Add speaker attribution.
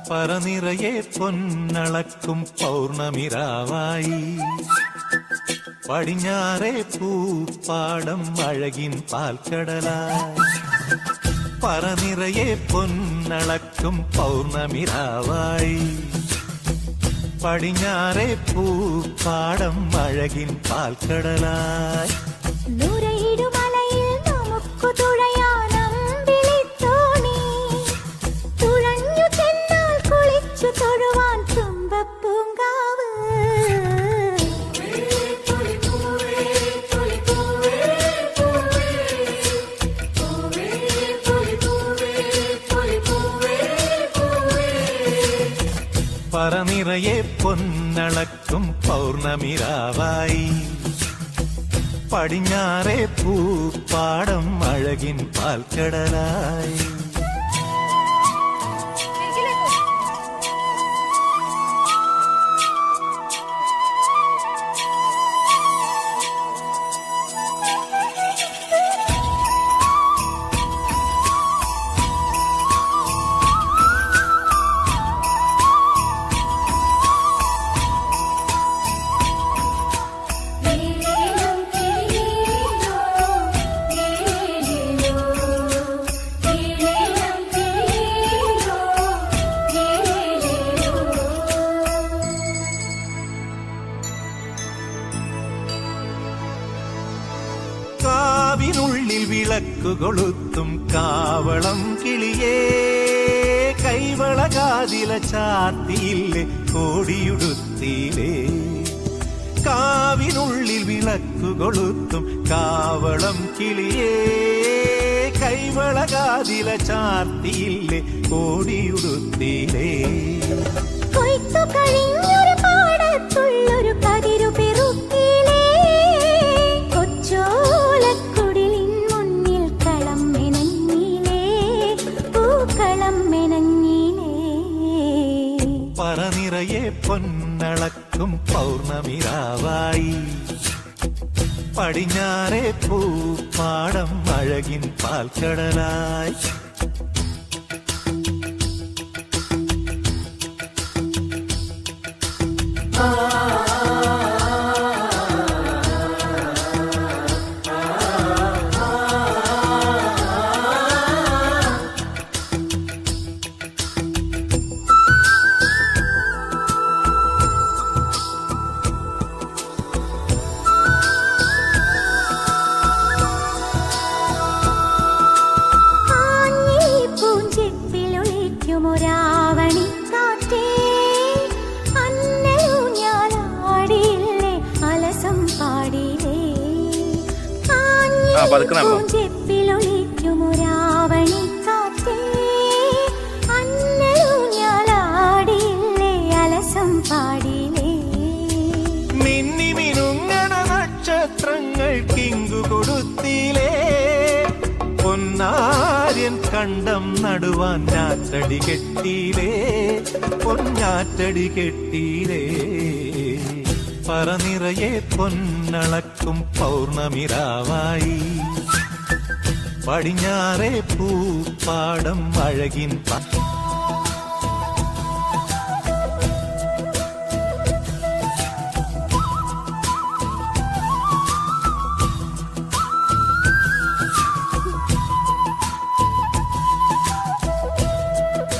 Speaker 1: പറനിറയെ പൊന്നളക്കും പൗർണമിരാവായി പടിഞ്ഞാറേ പൂപ്പാടം അഴകിൻ പാൽക്കടലായി. പറനിറയെ പൊന്നളക്കും പൗർണമിരാവായി പടിഞ്ഞാറേ പൂപ്പാടം അഴകിൻ പാൽക്കടലായി. പറനിറയെ പൊന്നളക്കും പൗർണമിരാവായി പടിഞ്ഞാറേ പൂപ്പാടം അഴകിൻ പാൽക്കടലായി. കാവിനുള്ളിൽ വിളക്കു കൊളുത്തും കാവളം കിളിയേ കൈവളകാതില ചാർത്തിയില്ലേ കോടിയുടുത്തിയിലേ. കാവിനുള്ളിൽ വിളക്കു കൊളുത്തും കാവളം കിളിയേ കൈവളകാതില ചാർത്തിയില്ലേ കോടിയുടുത്തിയിലേ.
Speaker 2: കൊയ്ത്തു കഴിഞ്ഞൊരു പാടത്തുള്ളൊരു കതിരു പെറുക്കിയിലേ കൊച്ചോലക്കുടിലിൻ മുന്നിൽ കളം മെനഞ്ഞിലേ പൂക്കളം മെനഞ്ഞിലേ.
Speaker 1: പറനിറയെ പൊന്നളക്കും പൗർണമിരാവായി പടിഞ്ഞാറേ പൂപ്പാടം അഴകിൻ പാൽക്കടലായി. മിന്നി മിനുങ്ങണ നക്ഷത്രങ്ങൾ കിങ്കു കൊടുത്തിലേ പൊന്നാര്യൻ കണ്ടം നടുവാൻ ഞാറ്റടി കെട്ടിയിലേ പൊന്നാറ്റടി കെട്ടിയിലേ. പറനിറയെ പൊന്നളക്കും പൗർണമിരാവായി പടിഞ്ഞാറേ പൂപ്പാടം അഴകിൻ